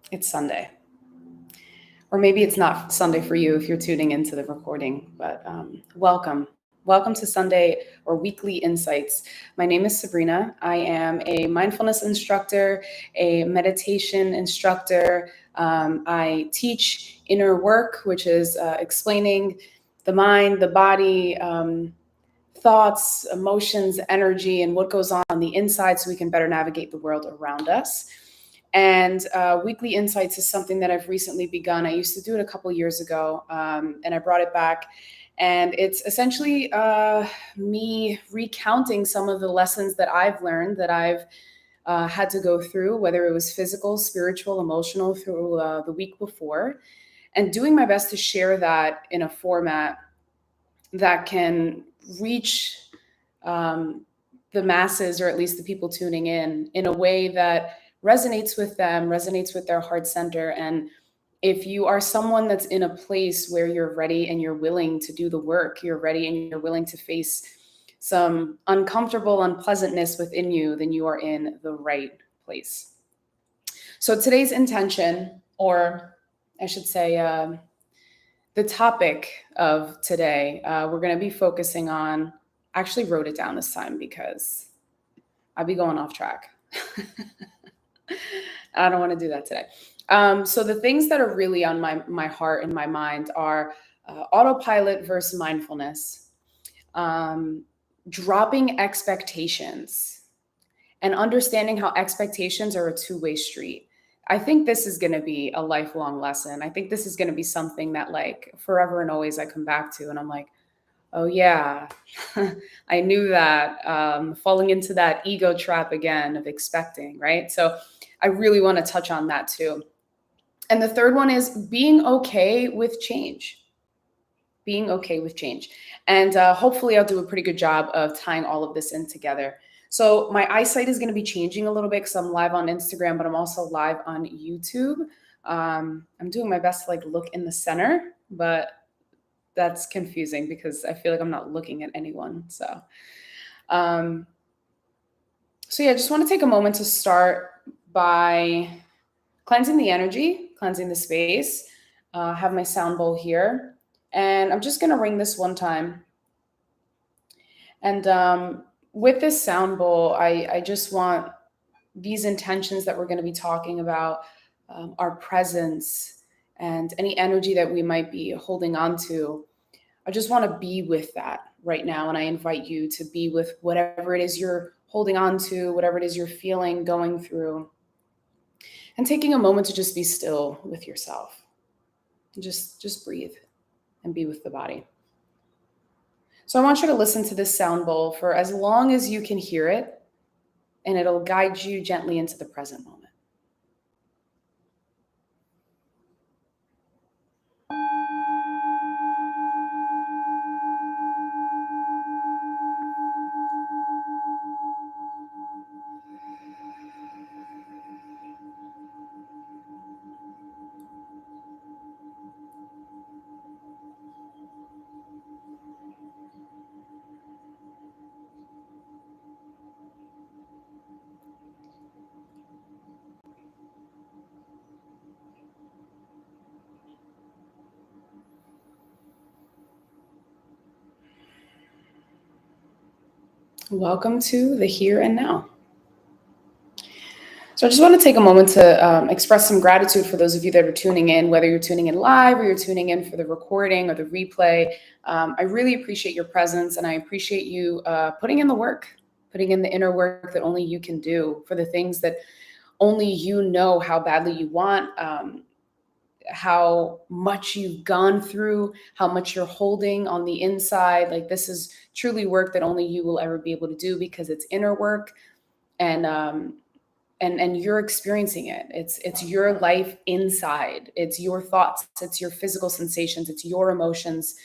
It's Sunday. Or maybe it's not Sunday for you if you're tuning into the recording, but welcome. Welcome to Sunday or Weekly Insights. My name is Sabrina. I am a mindfulness instructor, a meditation instructor. I teach inner work, which is explaining the mind, the body, thoughts, emotions, energy, and what goes on the inside so we can better navigate the world around us. And Weekly Insights is something that I've recently begun. I used to do it a couple years ago, and I brought it back. And it's essentially me recounting some of the lessons that I've learned, that I've had to go through, whether it was physical, spiritual, emotional, through the week before, and doing my best to share that in a format that can reach the masses, or at least the people tuning in a way that resonates with them, resonates with their heart center. And if you are someone that's in a place where you're ready and you're willing to do the work, you're ready and you're willing to face some uncomfortable unpleasantness within you, then you are in the right place. So today's intention, or I should say, the topic of today, we're going to be focusing on, I actually wrote it down this time because I'll be going off track. I don't want to do that today. So the things that are really on my heart and my mind are autopilot versus mindfulness, dropping expectations, and understanding how expectations are a two-way street. I think this is going to be a lifelong lesson. I think this is going to be something that, like, forever and always I come back to, and I'm like, oh yeah, I knew that. Falling into that ego trap again of expecting, right? So I really want to touch on that too. And the third one is being okay with change. Being okay with change. And hopefully I'll do a pretty good job of tying all of this in together. So my eyesight is going to be changing a little bit because I'm live on Instagram, but I'm also live on YouTube. I'm doing my best to like look in the center, but that's confusing because I feel like I'm not looking at anyone. So yeah, I just want to take a moment to start by cleansing the energy, cleansing the space. Have my sound bowl here, and I'm just going to ring this one time. And with this sound bowl, I just want these intentions that we're going to be talking about, our presence, and any energy that we might be holding on to. I just want to be with that right now. And I invite you to be with whatever it is you're holding on to, whatever it is you're feeling, going through, and taking a moment to just be still with yourself. Just breathe and be with the body. So I want you to listen to this sound bowl for as long as you can hear it, and it'll guide you gently into the present moment. Welcome to the here and now. So I just want to take a moment to express some gratitude for those of you that are tuning in, whether you're tuning in live or you're tuning in for the recording or the replay. I really appreciate your presence, and I appreciate you putting in the work, putting in the inner work that only you can do for the things that only you know how badly you want, how much you've gone through, how much you're holding on the inside. Like, this is truly work that only you will ever be able to do because it's inner work, and you're experiencing it. It's your life inside. It's your thoughts. It's your physical sensations. It's your emotions,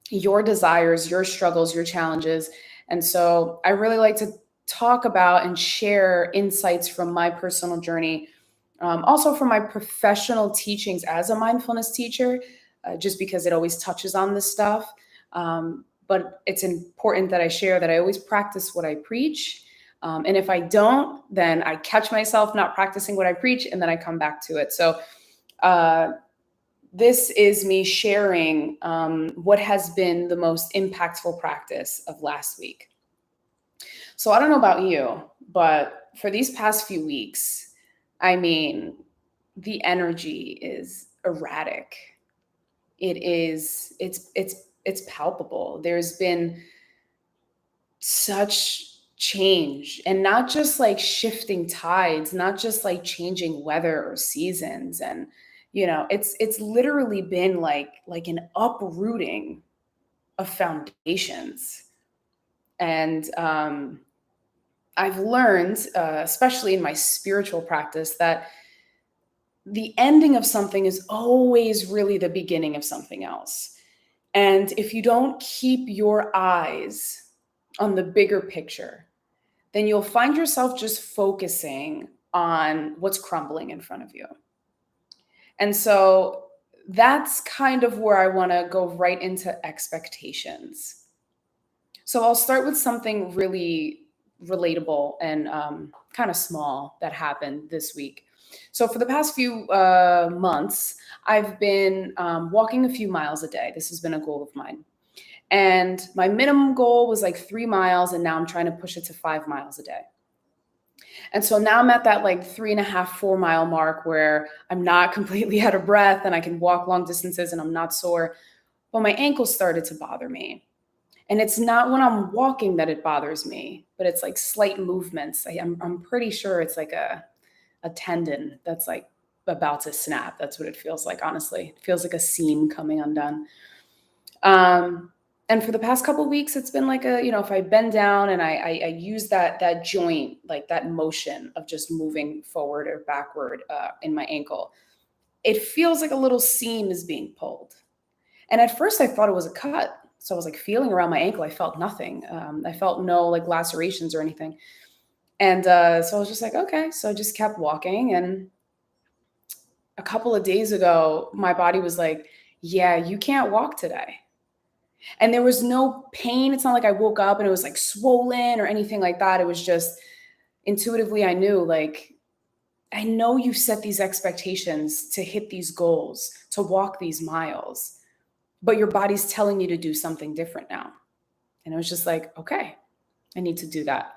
your desires, your struggles, your challenges. And so I really like to talk about and share insights from my personal journey, also from my professional teachings as a mindfulness teacher, just because it always touches on this stuff. But it's important that I share that I always practice what I preach. And if I don't, then I catch myself not practicing what I preach, and then I come back to it. So this is me sharing what has been the most impactful practice of last week. So I don't know about you, but for these past few weeks, I mean, the energy is erratic. It's palpable. There's been such change, and not just like shifting tides, not just like changing weather or seasons. And it's literally been like an uprooting of foundations. And I've learned, especially in my spiritual practice, that the ending of something is always really the beginning of something else. And if you don't keep your eyes on the bigger picture, then you'll find yourself just focusing on what's crumbling in front of you. And so that's kind of where I want to go right into expectations. So I'll start with something really relatable and kind of small that happened this week. So for the past few months, I've been walking a few miles a day. This has been a goal of mine. And my minimum goal was like 3 miles, and now I'm trying to push it to 5 miles a day. And so now I'm at that like 3.5, 4 mile mark where I'm not completely out of breath and I can walk long distances and I'm not sore. But my ankles started to bother me. And it's not when I'm walking that it bothers me, but it's like slight movements. I'm pretty sure it's like a tendon that's like about to snap. That's what it feels like, honestly. It feels like a seam coming undone. And for the past couple of weeks, it's been like if I bend down and I use that joint, like that motion of just moving forward or backward in my ankle, it feels like a little seam is being pulled. And at first I thought it was a cut. So I was like feeling around my ankle. I felt nothing. I felt no like lacerations or anything. And so I was just like, okay. So I just kept walking. And a couple of days ago, my body was like, yeah, you can't walk today. And there was no pain. It's not like I woke up and it was like swollen or anything like that. It was just intuitively, I knew, like, I know you set these expectations to hit these goals, to walk these miles, but your body's telling you to do something different now. And it was just like, okay, I need to do that.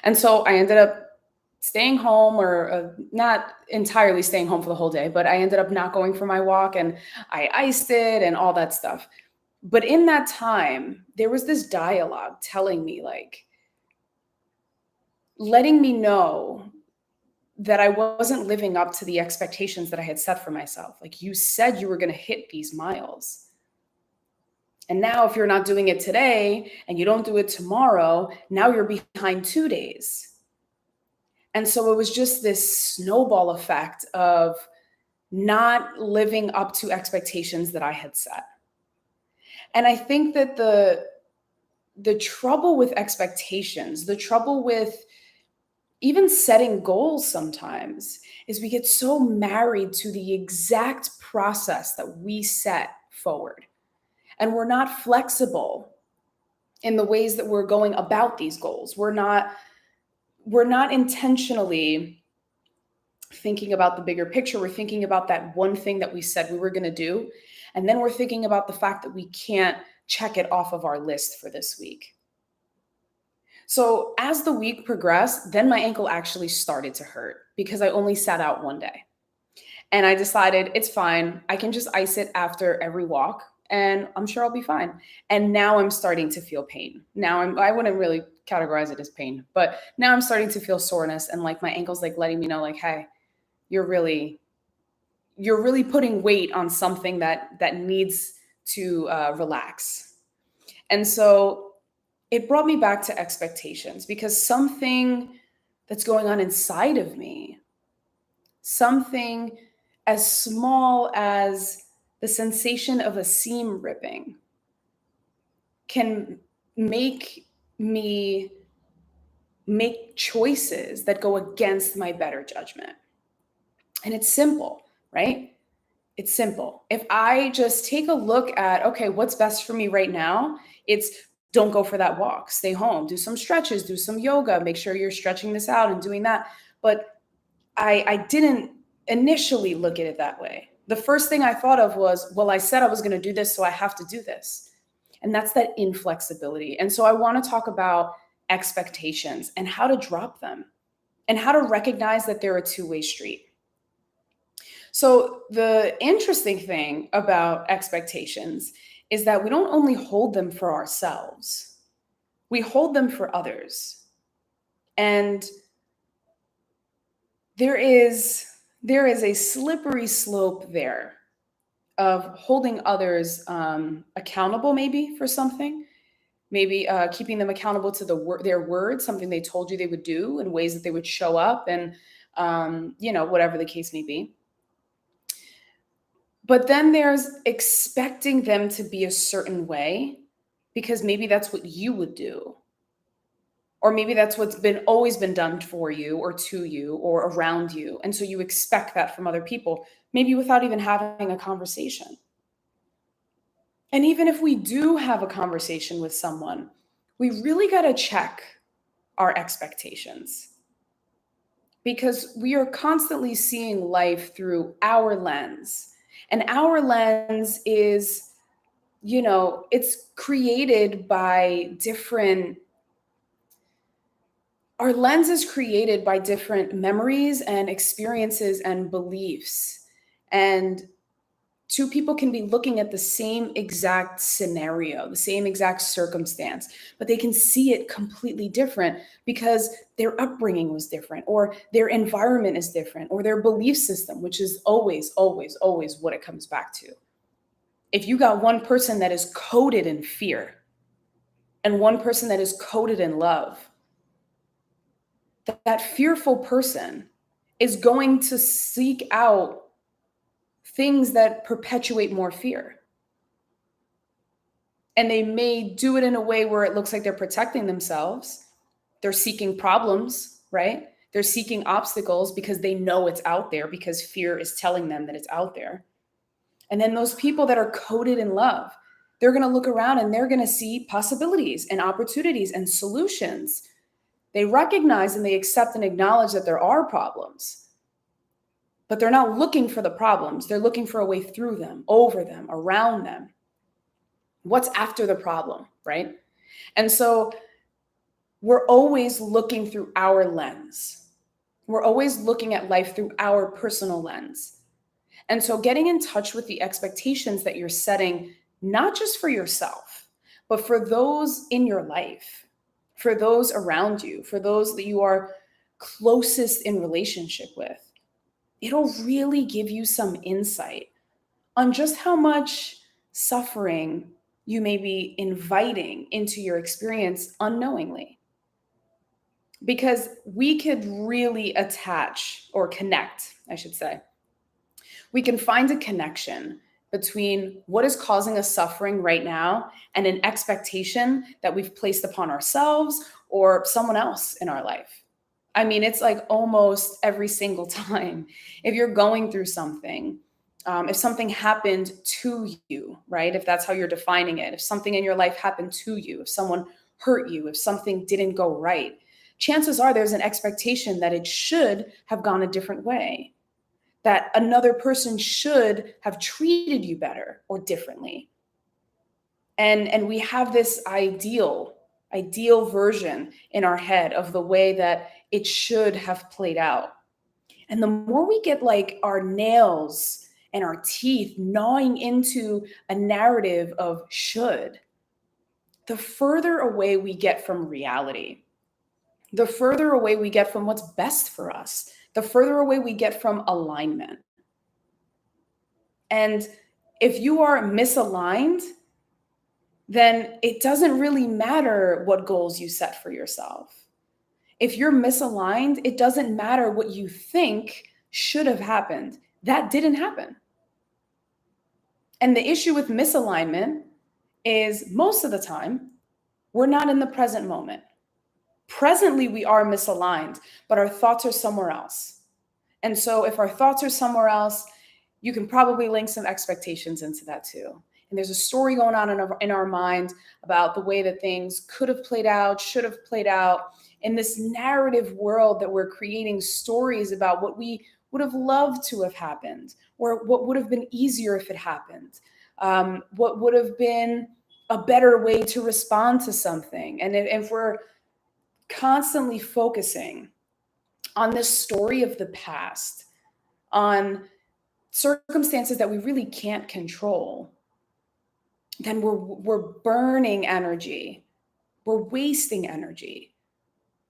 And so I ended up staying home, or not entirely staying home for the whole day, but I ended up not going for my walk, and I iced it and all that stuff. But in that time, there was this dialogue telling me, like, letting me know that I wasn't living up to the expectations that I had set for myself. Like, you said you were going to hit these miles. And now if you're not doing it today and you don't do it tomorrow, now you're behind 2 days. And so it was just this snowball effect of not living up to expectations that I had set. And I think that the trouble with expectations, the trouble with even setting goals sometimes, is we get so married to the exact process that we set forward. And we're not flexible in the ways that we're going about these goals. We're not intentionally thinking about the bigger picture. We're thinking about that one thing that we said we were going to do. And then we're thinking about the fact that we can't check it off of our list for this week. So as the week progressed, then my ankle actually started to hurt because I only sat out one day. And I decided it's fine. I can just ice it after every walk and I'm sure I'll be fine. And now I'm starting to feel pain. Now I wouldn't really categorize it as pain, but now I'm starting to feel soreness, and like my ankle's like letting me know, like, hey, you're really putting weight on something that needs to relax. And so it brought me back to expectations, because something that's going on inside of me, something as small as the sensation of a seam ripping, can make me make choices that go against my better judgment. And it's simple, right? It's simple. If I just take a look at, okay, what's best for me right now? It's, don't go for that walk, stay home, do some stretches, do some yoga, make sure you're stretching this out and doing that. But I didn't initially look at it that way. The first thing I thought of was, well, I said I was going to do this, so I have to do this. And that's that inflexibility. And so I want to talk about expectations and how to drop them and how to recognize that they're a two-way street. So the interesting thing about expectations is that we don't only hold them for ourselves, we hold them for others. And there is a slippery slope there of holding others accountable, maybe for something, maybe keeping them accountable to their words, something they told you they would do, in ways that they would show up, and whatever the case may be. But then there's expecting them to be a certain way because maybe that's what you would do. Or maybe that's what's always been done for you or to you or around you. And so you expect that from other people, maybe without even having a conversation. And even if we do have a conversation with someone, we really got to check our expectations, because we are constantly seeing life through our lens. And our lens is, it's created by different our lens is created by different memories and experiences and beliefs. And two people can be looking at the same exact scenario, the same exact circumstance, but they can see it completely different because their upbringing was different, or their environment is different, or their belief system, which is always, always, always what it comes back to. If you got one person that is coded in fear and one person that is coded in love, that fearful person is going to seek out things that perpetuate more fear. And they may do it in a way where it looks like they're protecting themselves. They're seeking problems, right? They're seeking obstacles because they know it's out there, because fear is telling them that it's out there. And then those people that are coded in love, they're going to look around and they're going to see possibilities and opportunities and solutions. They recognize and they accept and acknowledge that there are problems, but they're not looking for the problems. They're looking for a way through them, over them, around them. What's after the problem, right? And so we're always looking through our lens. We're always looking at life through our personal lens. And so getting in touch with the expectations that you're setting, not just for yourself, but for those in your life, for those around you, for those that you are closest in relationship with, it'll really give you some insight on just how much suffering you may be inviting into your experience unknowingly. Because we could really attach, or connect, I should say. We can find a connection between what is causing us suffering right now and an expectation that we've placed upon ourselves or someone else in our life. I mean, it's like almost every single time. If you're going through something, if something happened to you, right? If that's how you're defining it, if something in your life happened to you, if someone hurt you, if something didn't go right, chances are there's an expectation that it should have gone a different way, that another person should have treated you better or differently. And we have this ideal version in our head of the way that it should have played out. And the more we get like our nails and our teeth gnawing into a narrative of should, the further away we get from reality, the further away we get from what's best for us, the further away we get from alignment. And if you are misaligned, then it doesn't really matter what goals you set for yourself. If you're misaligned, it doesn't matter what you think should have happened. That didn't happen. And the issue with misalignment is most of the time, we're not in the present moment. Presently, we are misaligned, but our thoughts are somewhere else. And so if our thoughts are somewhere else, you can probably link some expectations into that too. And there's a story going on in our mind about the way that things could have played out, should have played out. In this narrative world that we're creating stories about what we would have loved to have happened, or what would have been easier if it happened, what would have been a better way to respond to something. And if we're constantly focusing on this story of the past, on circumstances that we really can't control, then we're burning energy. We're wasting energy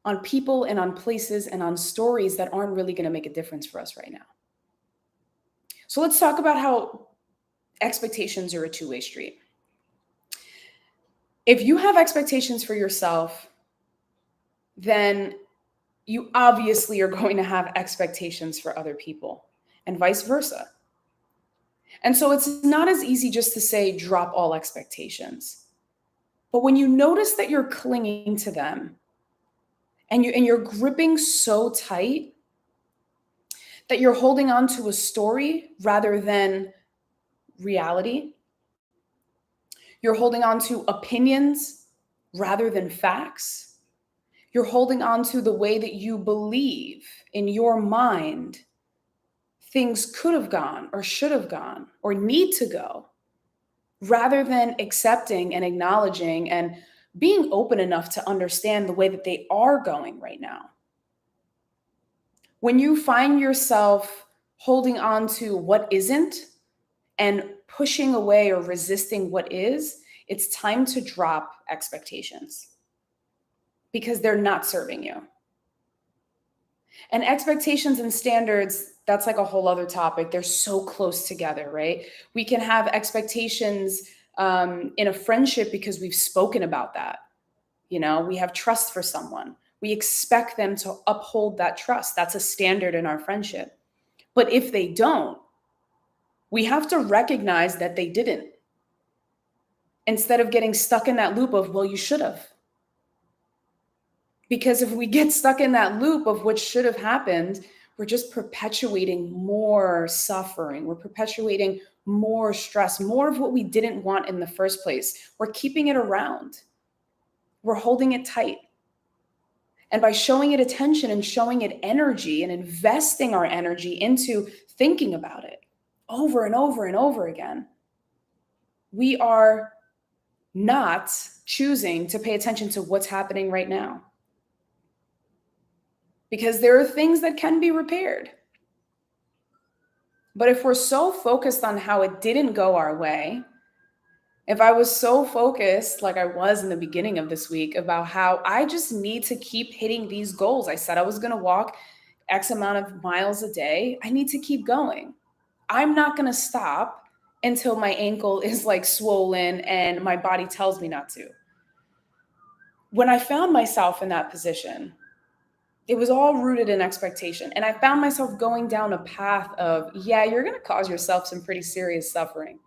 on people and on places and on stories that aren't really going to make a difference for us right now. So let's talk about how expectations are a two-way street. If you have expectations for yourself, then you obviously are going to have expectations for other people, and vice versa. And so it's not as easy just to say, drop all expectations. But when you notice that you're clinging to them and you're gripping so tight that you're holding on to a story rather than reality, you're holding on to opinions rather than facts, you're holding on to the way that you believe in your mind things could have gone or should have gone or need to go, rather than accepting and acknowledging and being open enough to understand the way that they are going right now. When you find yourself holding on to what isn't and pushing away or resisting what is, it's time to drop expectations because they're not serving you. And expectations and standards, that's like a whole other topic. They're so close together, right? We can have expectations in a friendship because we've spoken about that. You know, we have trust for someone. We expect them to uphold that trust. That's a standard in our friendship. But if they don't, we have to recognize that they didn't, instead of getting stuck in that loop of, well, you should have. Because if we get stuck in that loop of what should have happened, we're just perpetuating more suffering. We're perpetuating more stress, more of what we didn't want in the first place. We're keeping it around. We're holding it tight. And by showing it attention and showing it energy and investing our energy into thinking about it over and over and over again, we are not choosing to pay attention to what's happening right now. Because there are things that can be repaired. But if we're so focused on how it didn't go our way, if I was so focused, like I was in the beginning of this week, about how I just need to keep hitting these goals. I said I was going to walk X amount of miles a day. I need to keep going. I'm not going to stop until my ankle is like swollen and my body tells me not to. When I found myself in that position, it was all rooted in expectation. And I found myself going down a path of, yeah, you're going to cause yourself some pretty serious suffering.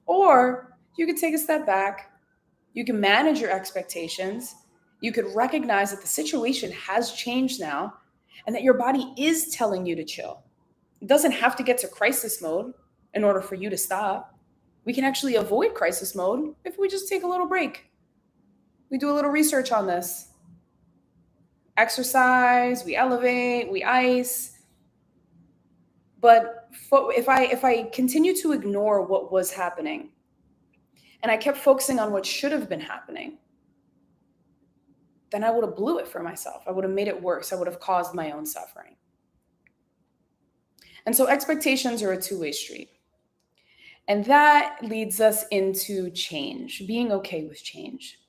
Or you could take a step back. You can manage your expectations. You could recognize that the situation has changed now and that your body is telling you to chill. It doesn't have to get to crisis mode in order for you to stop. We can actually avoid crisis mode if we just take a little break. We do a little research on this. Exercise, we elevate, we ice. But if I continue to ignore what was happening and I kept focusing on what should have been happening, then I would have blew it for myself. I would have made it worse. I would have caused my own suffering. And so expectations are a two-way street. And that leads us into change, being okay with change.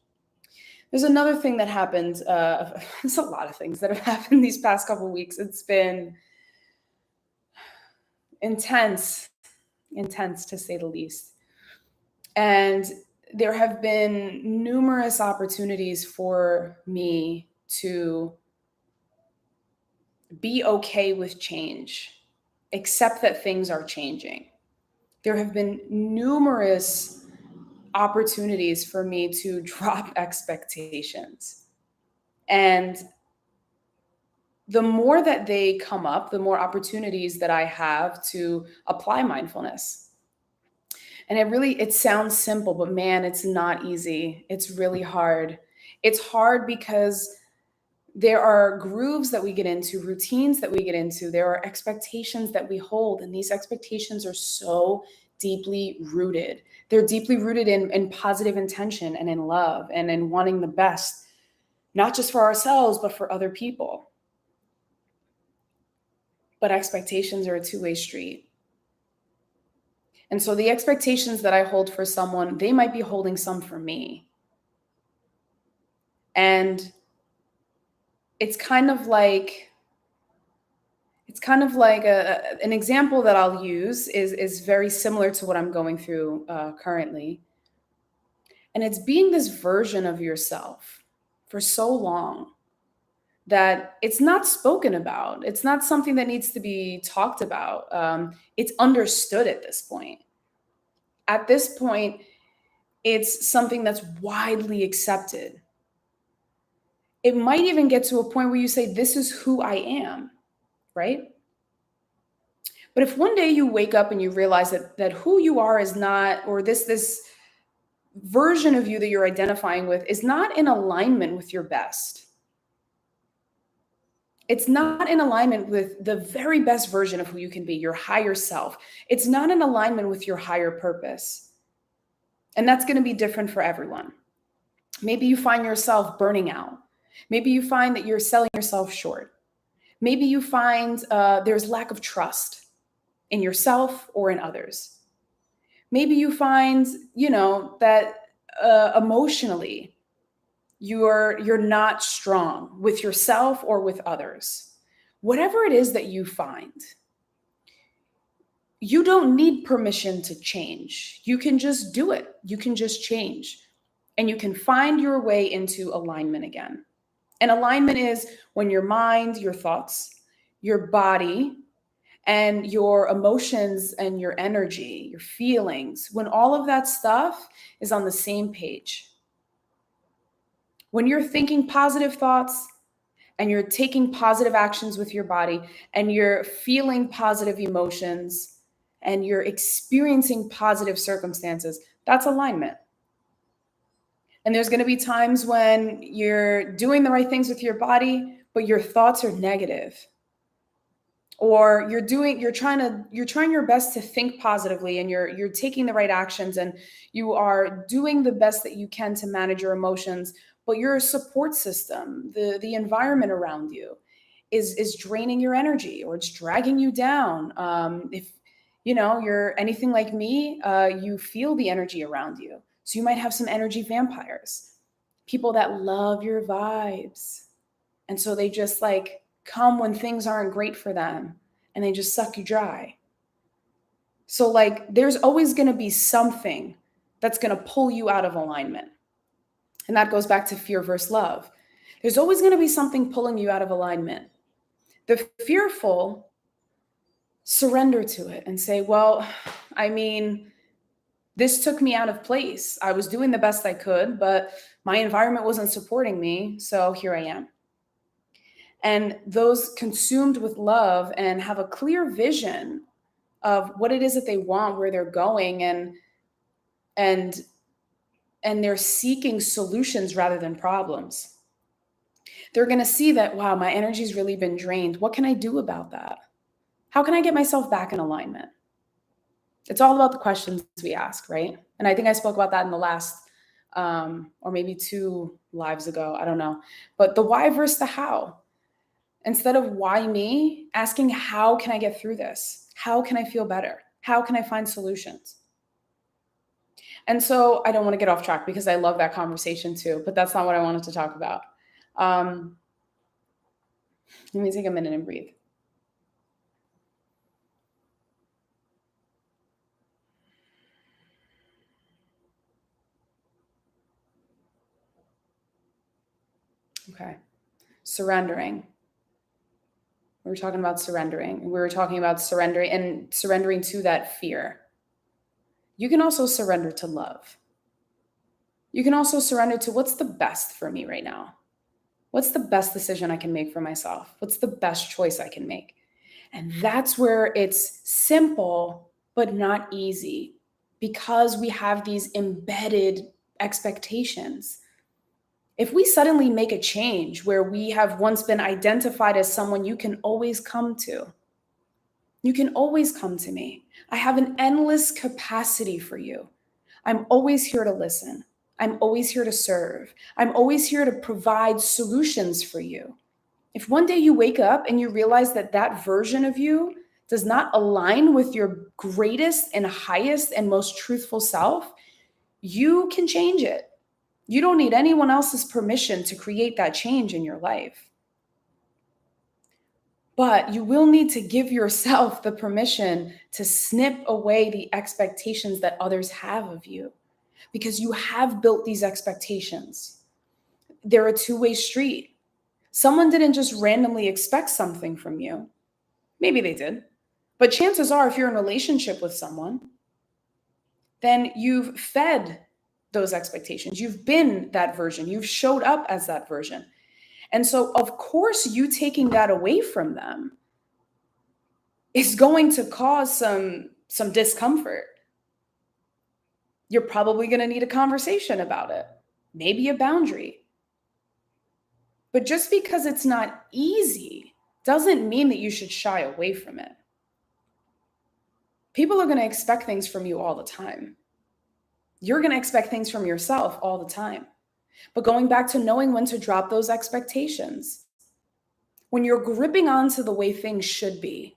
There's another thing that happened. There's a lot of things that have happened these past couple of weeks. It's been intense to say the least. And there have been numerous opportunities for me to be okay with change, accept that things are changing. There have been numerous opportunities for me to drop expectations. And the more that they come up, the more opportunities that I have to apply mindfulness. And it sounds simple, but man, it's not easy. It's really hard. It's hard because there are grooves that we get into, routines that we get into, there are expectations that we hold, and these expectations are so deeply rooted. They're deeply rooted in positive intention and in love and in wanting the best, not just for ourselves, but for other people. But expectations are a two-way street. And so the expectations that I hold for someone, they might be holding some for me. And it's kind of like an example that I'll use is very similar to what I'm going through currently. And it's being this version of yourself for so long that it's not spoken about. It's not something that needs to be talked about. It's understood at this point. At this point, it's something that's widely accepted. It might even get to a point where you say, this is who I am, right? But if one day you wake up and you realize that who you are is not, or this version of you that you're identifying with is not in alignment with your best. It's not in alignment with the very best version of who you can be, your higher self. It's not in alignment with your higher purpose. And that's going to be different for everyone. Maybe you find yourself burning out. Maybe you find that you're selling yourself short. Maybe you find there's lack of trust in yourself or in others. Maybe you find, that emotionally you're not strong with yourself or with others. Whatever it is that you find, you don't need permission to change. You can just do it. You can just change. And you can find your way into alignment again. And alignment is when your mind, your thoughts, your body, and your emotions and your energy, your feelings, when all of that stuff is on the same page. When you're thinking positive thoughts and you're taking positive actions with your body and you're feeling positive emotions and you're experiencing positive circumstances, that's alignment. And there's going to be times when you're doing the right things with your body, but your thoughts are negative. Or you're trying your best to think positively and you're taking the right actions and you are doing the best that you can to manage your emotions, but your support system, the environment around you is draining your energy or it's dragging you down. If you're anything like me, you feel the energy around you. So you might have some energy vampires, people that love your vibes. And so they just like come when things aren't great for them and they just suck you dry. So like there's always going to be something that's going to pull you out of alignment. And that goes back to fear versus love. There's always going to be something pulling you out of alignment. The fearful surrender to it and say, well, I mean, this took me out of place. I was doing the best I could, but my environment wasn't supporting me. So here I am. And those consumed with love and have a clear vision of what it is that they want, where they're going, and they're seeking solutions rather than problems. They're going to see that, wow, my energy's really been drained. What can I do about that? How can I get myself back in alignment? It's all about the questions we ask, right? And I think I spoke about that in the last, or maybe 2 lives ago. I don't know. But the why versus the how. Instead of why me, asking how can I get through this? How can I feel better? How can I find solutions? And so I don't want to get off track because I love that conversation too, but that's not what I wanted to talk about. Let me take a minute and breathe. Okay. Surrendering. We were talking about surrendering. We were talking about surrendering to that fear. You can also surrender to love. You can also surrender to what's the best for me right now. What's the best decision I can make for myself? What's the best choice I can make? And that's where it's simple, but not easy, because we have these embedded expectations. If we suddenly make a change where we have once been identified as someone you can always come to, you can always come to me. I have an endless capacity for you. I'm always here to listen. I'm always here to serve. I'm always here to provide solutions for you. If one day you wake up and you realize that that version of you does not align with your greatest and highest and most truthful self, you can change it. You don't need anyone else's permission to create that change in your life. But you will need to give yourself the permission to snip away the expectations that others have of you, because you have built these expectations. They're a two-way street. Someone didn't just randomly expect something from you. Maybe they did. But chances are, if you're in a relationship with someone, then you've fed those expectations. You've been that version. You've showed up as that version. And so, of course, you taking that away from them is going to cause some discomfort. You're probably going to need a conversation about it, maybe a boundary. But just because it's not easy doesn't mean that you should shy away from it. People are going to expect things from you all the time. You're going to expect things from yourself all the time. But going back to knowing when to drop those expectations, when you're gripping onto the way things should be,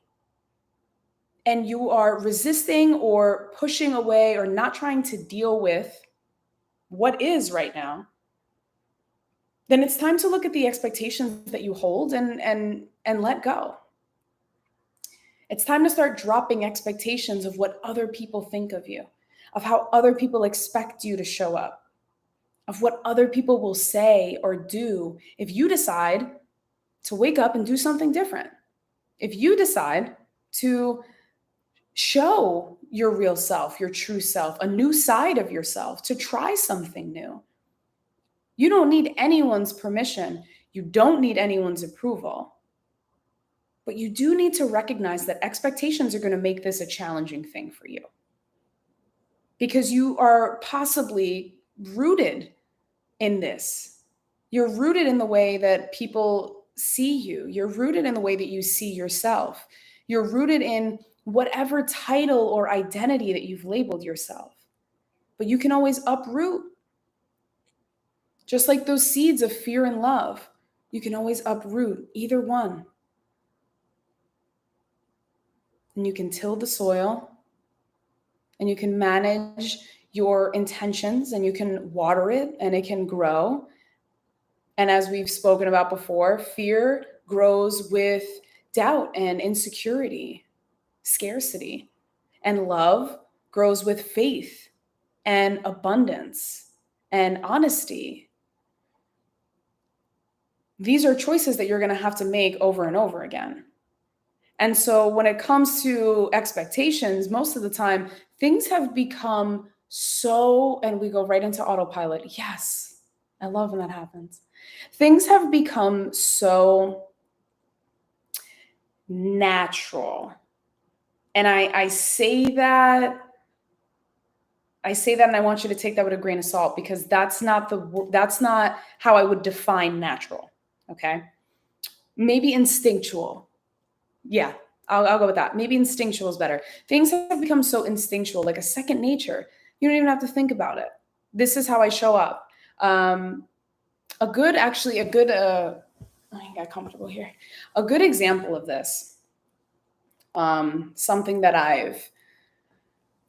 and you are resisting or pushing away or not trying to deal with what is right now, then it's time to look at the expectations that you hold and let go. It's time to start dropping expectations of what other people think of you, of how other people expect you to show up, of what other people will say or do if you decide to wake up and do something different. If you decide to show your real self, your true self, a new side of yourself, to try something new. You don't need anyone's permission. You don't need anyone's approval. But you do need to recognize that expectations are going to make this a challenging thing for you, because you are possibly rooted in this. You're rooted in the way that people see you. You're rooted in the way that you see yourself. You're rooted in whatever title or identity that you've labeled yourself. But you can always uproot. Just like those seeds of fear and love, you can always uproot either one. And you can till the soil, and you can manage your intentions, and you can water it, and it can grow. And as we've spoken about before, fear grows with doubt and insecurity, scarcity. And love grows with faith and abundance and honesty. These are choices that you're going to have to make over and over again. And so when it comes to expectations, most of the time, things have become so, and we go right into autopilot. Yes, I love when that happens. Things have become so natural. And I say that and I want you to take that with a grain of salt, because that's not how I would define natural. Okay. Maybe instinctual. Yeah, I'll go with that. Maybe instinctual is better. Things have become so instinctual, like a second nature. You don't even have to think about it. This is how I show up. I got comfortable here. A good example of this, something that I've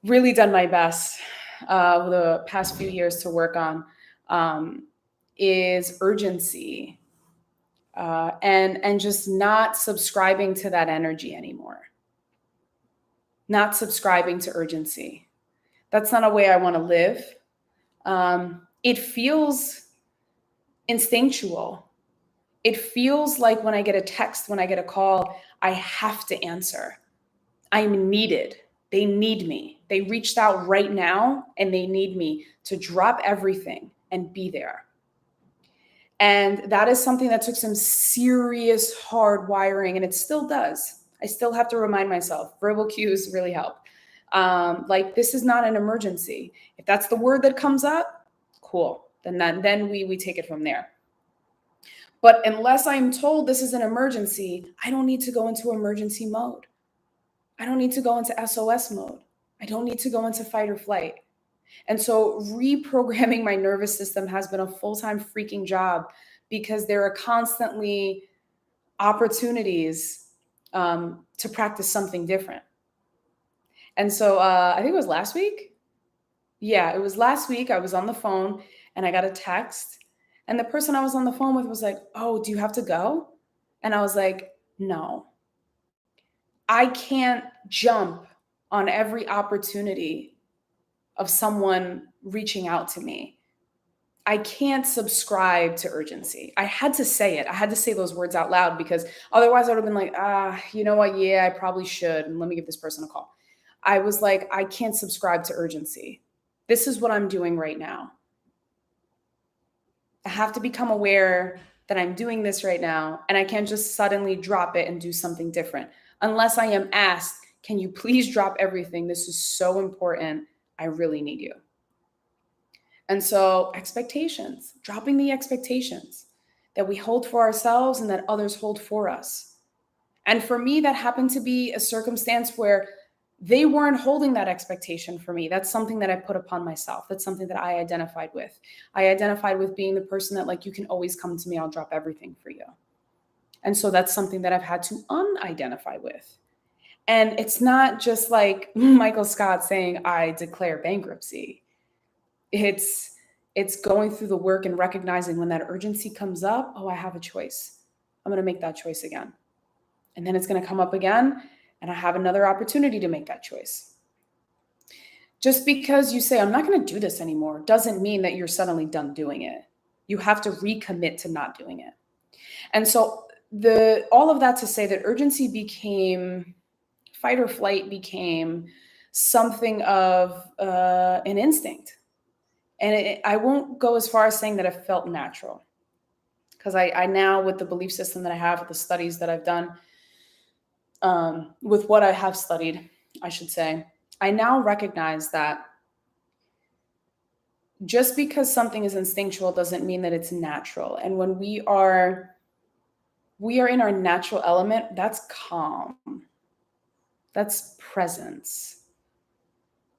really done my best the past few years to work on, is urgency, and just not subscribing to that energy anymore. Not subscribing to urgency. That's not a way I want to live. It feels instinctual. It feels like when I get a text, when I get a call, I have to answer. I'm needed. They need me. They reached out right now and they need me to drop everything and be there. And that is something that took some serious hard wiring, and it still does. I still have to remind myself, verbal cues really help. Like, this is not an emergency. If that's the word that comes up, cool. Then we take it from there. But unless I'm told this is an emergency, I don't need to go into emergency mode. I don't need to go into SOS mode. I don't need to go into fight or flight. And so reprogramming my nervous system has been a full-time freaking job, because there are constantly opportunities to practice something different. And so I think it was last week. Yeah, it was last week. I was on the phone and I got a text, and the person I was on the phone with was like, "Oh, do you have to go?" And I was like, "No, I can't jump on every opportunity of someone reaching out to me. I can't subscribe to urgency." I had to say it. I had to say those words out loud, because otherwise I would have been like, you know what? Yeah, I probably should. And let me give this person a call. I was like, I can't subscribe to urgency. This is what I'm doing right now. I have to become aware that I'm doing this right now, and I can't just suddenly drop it and do something different. Unless I am asked, can you please drop everything? This is so important. I really need you. And so, expectations, dropping the expectations that we hold for ourselves and that others hold for us. And for me, that happened to be a circumstance where they weren't holding that expectation for me. That's something that I put upon myself. That's something that I identified with. I identified with being the person that, like, you can always come to me, I'll drop everything for you. And so that's something that I've had to unidentify with. And it's not just like Michael Scott saying, I declare bankruptcy. It's going through the work and recognizing when that urgency comes up, oh, I have a choice. I'm going to make that choice again. And then it's going to come up again, and I have another opportunity to make that choice. Just because you say, I'm not going to do this anymore, doesn't mean that you're suddenly done doing it. You have to recommit to not doing it. And so all of that to say that urgency became, fight or flight became something of an instinct. And I won't go as far as saying that it felt natural, because I now, with the belief system that I have, with the studies that I've done, with what I have studied, I should say, I now recognize that just because something is instinctual doesn't mean that it's natural. And when we are in our natural element, that's calm. That's presence.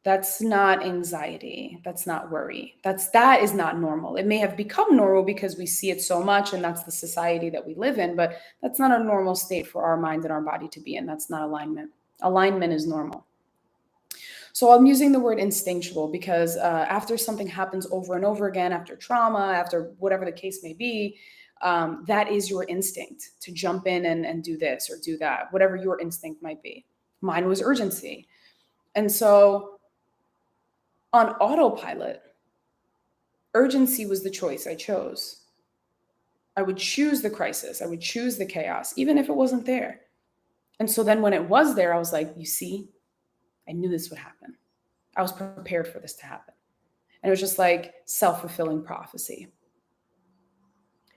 That's not anxiety. That's not worry. That is not normal. It may have become normal because we see it so much, and that's the society that we live in, but that's not a normal state for our mind and our body to be in. That's not alignment. Alignment is normal. So I'm using the word instinctual because after something happens over and over again, after trauma, after whatever the case may be, that is your instinct to jump in and do this or do that, whatever your instinct might be. Mine was urgency. And so on autopilot, urgency was the choice I chose. I would choose the crisis. I would choose the chaos, even if it wasn't there. And so then when it was there, I was like, you see, I knew this would happen. I was prepared for this to happen. And it was just like self-fulfilling prophecy.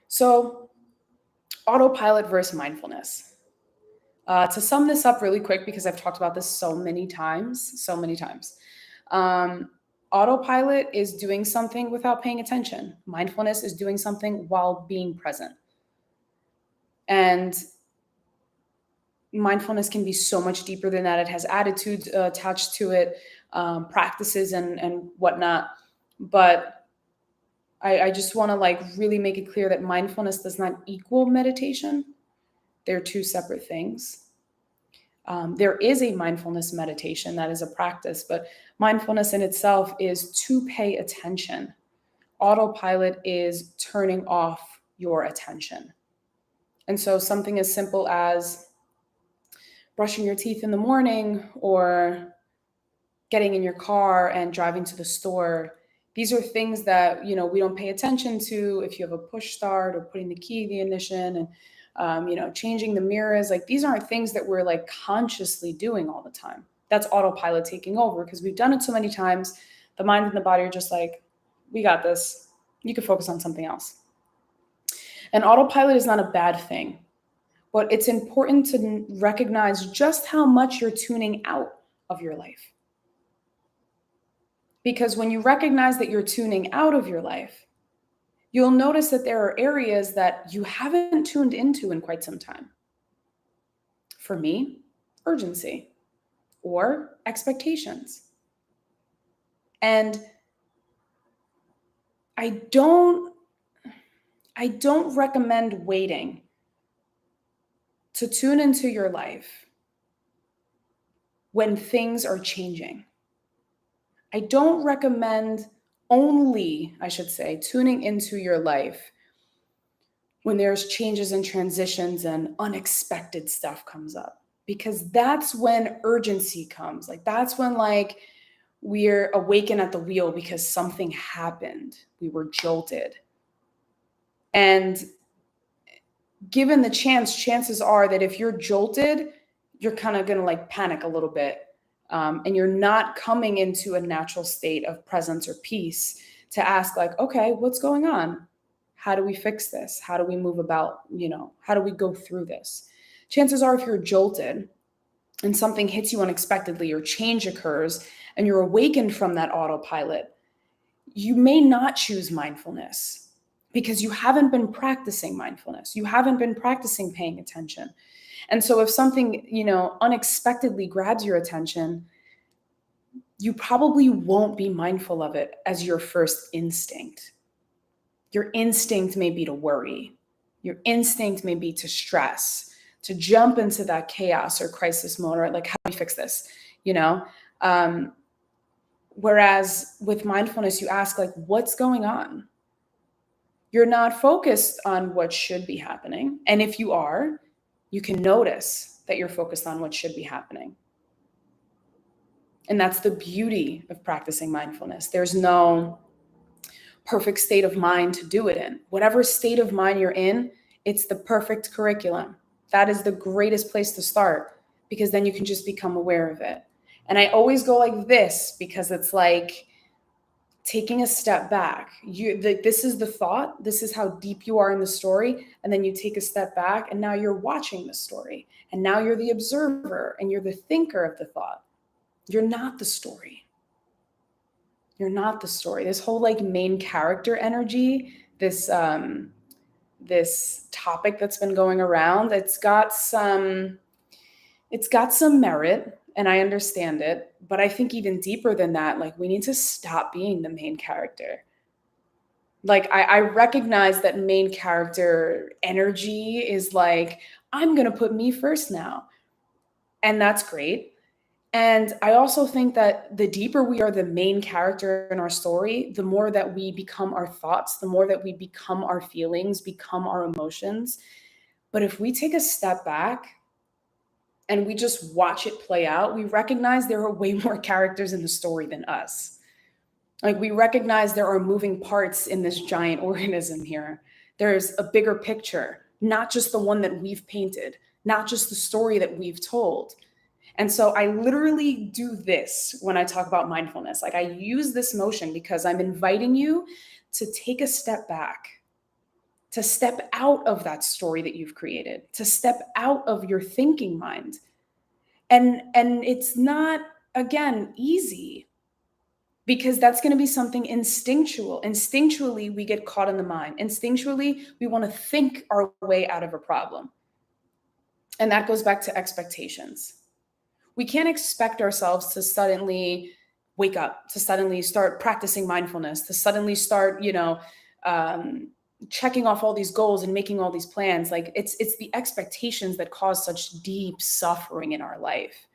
So autopilot versus mindfulness. To sum this up really quick, because I've talked about this so many times. Autopilot is doing something without paying attention. Mindfulness is doing something while being present. And mindfulness can be so much deeper than that. It has attitudes attached to it, practices and whatnot. But I just want to like really make it clear that mindfulness does not equal meditation. They're two separate things. There is a mindfulness meditation that is a practice, but mindfulness in itself is to pay attention. Autopilot is turning off your attention. And so something as simple as brushing your teeth in the morning or getting in your car and driving to the store, these are things that, we don't pay attention to. If you have a push start or putting the key in the ignition and changing the mirrors, like these aren't things that we're like consciously doing all the time. That's autopilot taking over because we've done it so many times. The mind and the body are just like, we got this. You can focus on something else. And autopilot is not a bad thing, but it's important to recognize just how much you're tuning out of your life. Because when you recognize that you're tuning out of your life, you'll notice that there are areas that you haven't tuned into in quite some time. For me, urgency or expectations. And I don't recommend waiting to tune into your life when things are changing. I don't recommend only, I should say, tuning into your life when there's changes and transitions and unexpected stuff comes up, because that's when urgency comes. Like that's when we're awakened at the wheel because something happened. We were jolted. And given the chances are that if you're jolted, you're kind of going to panic a little bit. And you're not coming into a natural state of presence or peace to ask okay, what's going on? How do we fix this? How do we move about, how do we go through this? Chances are if you're jolted and something hits you unexpectedly or change occurs and you're awakened from that autopilot, you may not choose mindfulness because you haven't been practicing mindfulness. You haven't been practicing paying attention. And so if something, unexpectedly grabs your attention, you probably won't be mindful of it as your first instinct. Your instinct may be to worry. Your instinct may be to stress, to jump into that chaos or crisis mode, or how do we fix this? Whereas with mindfulness, you ask what's going on? You're not focused on what should be happening. And if you are, you can notice that you're focused on what should be happening. And that's the beauty of practicing mindfulness. There's no perfect state of mind to do it in. Whatever state of mind you're in, it's the perfect curriculum. That is the greatest place to start, because then you can just become aware of it. And I always go like this because it's like taking a step back. This is the thought. This is how deep you are in the story. And then you take a step back and now you're watching the story. And now you're the observer and you're the thinker of the thought. You're not the story. You're not the story. This whole main character energy, this topic that's been going around, it's got some merit, and I understand it. But I think even deeper than that, we need to stop being the main character. I recognize that main character energy is I'm going to put me first now. And that's great. And I also think that the deeper we are the main character in our story, the more that we become our thoughts, the more that we become our feelings, become our emotions. But if we take a step back and we just watch it play out, we recognize there are way more characters in the story than us. We recognize there are moving parts in this giant organism here. There's a bigger picture, not just the one that we've painted, not just the story that we've told. And so I literally do this when I talk about mindfulness. I use this motion because I'm inviting you to take a step back, to step out of that story that you've created, to step out of your thinking mind. And it's not, again, easy, because that's going to be something instinctual. Instinctually, we get caught in the mind. Instinctually, we want to think our way out of a problem. And that goes back to expectations. We can't expect ourselves to suddenly wake up, to suddenly start practicing mindfulness, to suddenly start, checking off all these goals and making all these plans. It's the expectations that cause such deep suffering in our life.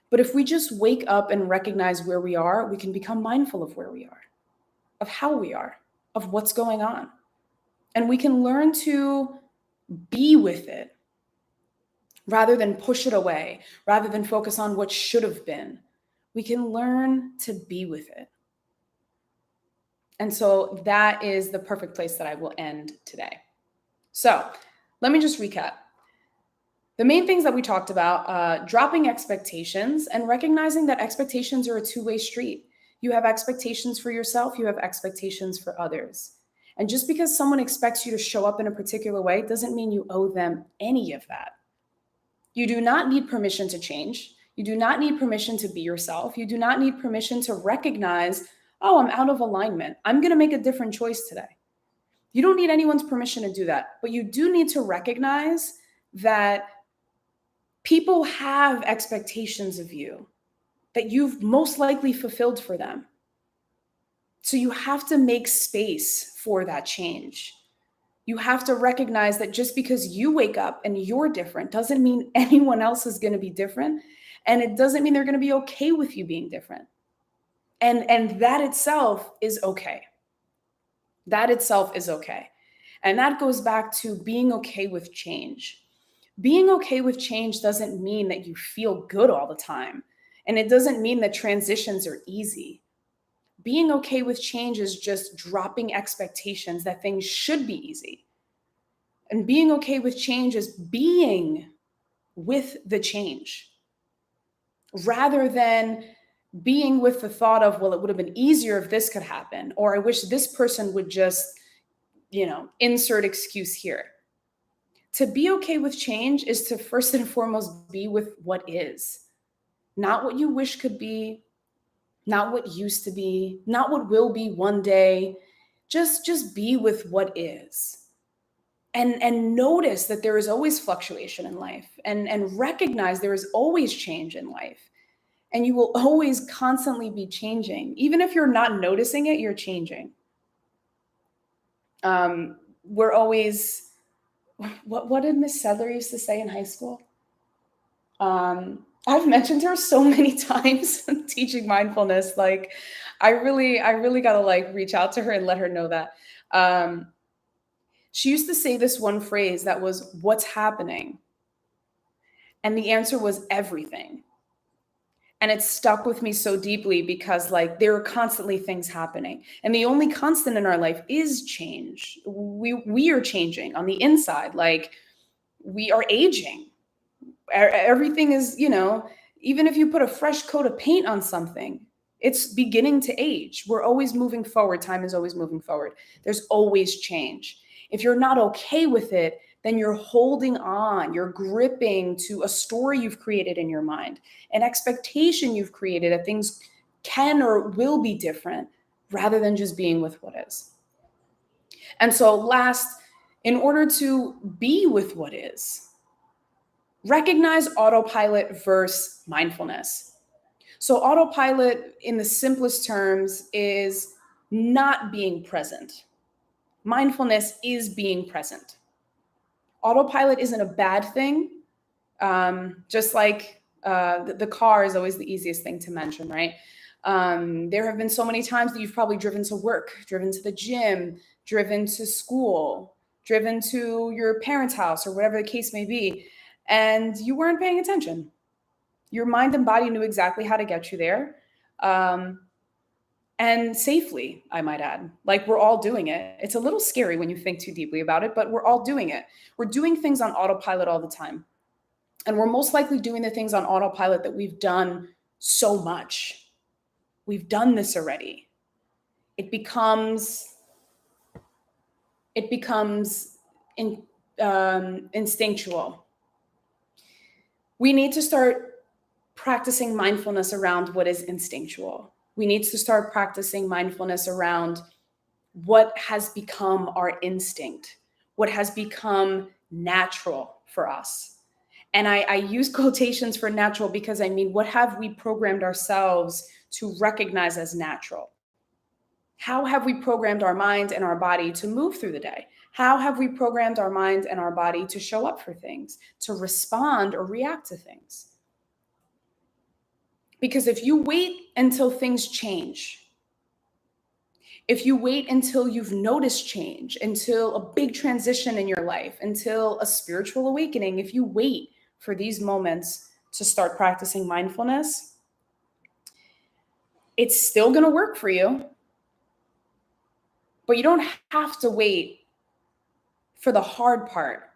But if we just wake up and recognize where we are, we can become mindful of where we are, of how we are, of what's going on. And we can learn to be with it, rather than push it away, rather than focus on what should have been. We can learn to be with it. And so that is the perfect place that I will end today. So let me just recap. The main things that we talked about, dropping expectations and recognizing that expectations are a two-way street. You have expectations for yourself, you have expectations for others. And just because someone expects you to show up in a particular way doesn't mean you owe them any of that. You do not need permission to change. You do not need permission to be yourself. You do not need permission to recognize, oh, I'm out of alignment. I'm going to make a different choice today. You don't need anyone's permission to do that, but you do need to recognize that people have expectations of you that you've most likely fulfilled for them. So you have to make space for that change. You have to recognize that just because you wake up and you're different doesn't mean anyone else is going to be different. And it doesn't mean they're going to be okay with you being different. And that itself is okay. That itself is okay. And that goes back to being okay with change. Being okay with change doesn't mean that you feel good all the time. And it doesn't mean that transitions are easy. Being okay with change is just dropping expectations that things should be easy. And being okay with change is being with the change rather than being with the thought of, well, it would have been easier if this could happen, or I wish this person would just, insert excuse here. To be okay with change is to first and foremost be with what is, not what you wish could be, not what used to be, not what will be one day. Just be with what is. And notice that there is always fluctuation in life, and recognize there is always change in life. And you will always constantly be changing. Even if you're not noticing it, you're changing. We're always, what did Miss Sedler used to say in high school? I've mentioned her so many times teaching mindfulness. Like, I really gotta like reach out to her and let her know that. She used to say this one phrase that was, "What's happening?" And the answer was everything. And it stuck with me so deeply because like there are constantly things happening. And the only constant in our life is change. We are changing on the inside. Like, we are aging. Everything is, even if you put a fresh coat of paint on something, it's beginning to age. We're always moving forward. Time is always moving forward. There's always change. If you're not okay with it, then you're holding on, you're gripping to a story you've created in your mind, an expectation you've created that things can or will be different rather than just being with what is. And so last, in order to be with what is, recognize autopilot versus mindfulness. So autopilot, in the simplest terms, is not being present. Mindfulness is being present. Autopilot isn't a bad thing. Just like the car is always the easiest thing to mention, right? There have been so many times that you've probably driven to work, driven to the gym, driven to school, driven to your parents' house, or whatever the case may be, and you weren't paying attention. Your mind and body knew exactly how to get you there. And safely, I might add. Like, we're all doing it. It's a little scary when you think too deeply about it, but we're all doing it. We're doing things on autopilot all the time. And we're most likely doing the things on autopilot that we've done so much. We've done this already. It becomes instinctual. We need to start practicing mindfulness around what is instinctual. We need to start practicing mindfulness around what has become our instinct, what has become natural for us. And I use quotations for natural because I mean, what have we programmed ourselves to recognize as natural? How have we programmed our mind and our body to move through the day? How have we programmed our mind and our body to show up for things, to respond or react to things? Because if you wait until things change, if you wait until you've noticed change, until a big transition in your life, until a spiritual awakening, if you wait for these moments to start practicing mindfulness, it's still going to work for you. But you don't have to wait for the hard part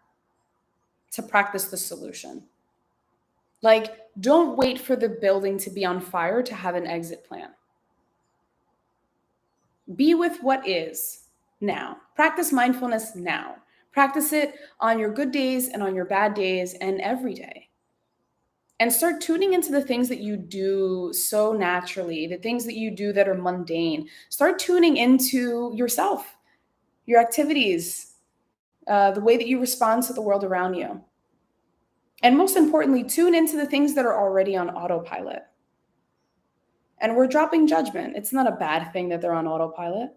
to practice the solution. Like, don't wait for the building to be on fire to have an exit plan. Be with what is now. Practice mindfulness now. Practice it on your good days and on your bad days and every day. and start tuning into the things that you do so naturally, the things that you do that are mundane. Start tuning into yourself, your activities, the way that you respond to the world around you. And most importantly, tune into the things that are already on autopilot. And we're dropping judgment. It's not a bad thing that they're on autopilot,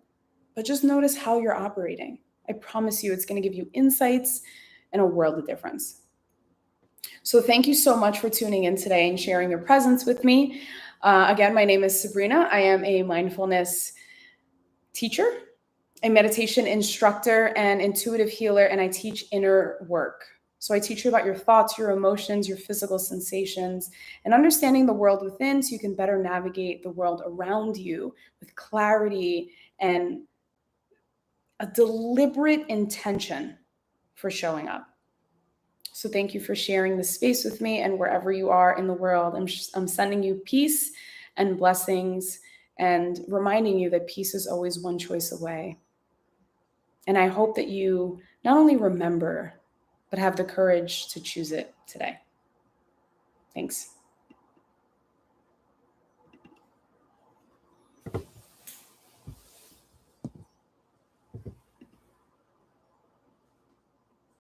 but just notice how you're operating. I promise you, it's going to give you insights and a world of difference. So thank you so much for tuning in today and sharing your presence with me. Again, my name is Sabrina. I am a mindfulness teacher, a meditation instructor, and intuitive healer, and I teach inner work. So I teach you about your thoughts, your emotions, your physical sensations, and understanding the world within so you can better navigate the world around you with clarity and a deliberate intention for showing up. So thank you for sharing this space with me, and wherever you are in the world, I'm sending you peace and blessings and reminding you that peace is always one choice away. And I hope that you not only remember, but have the courage to choose it today. Thanks.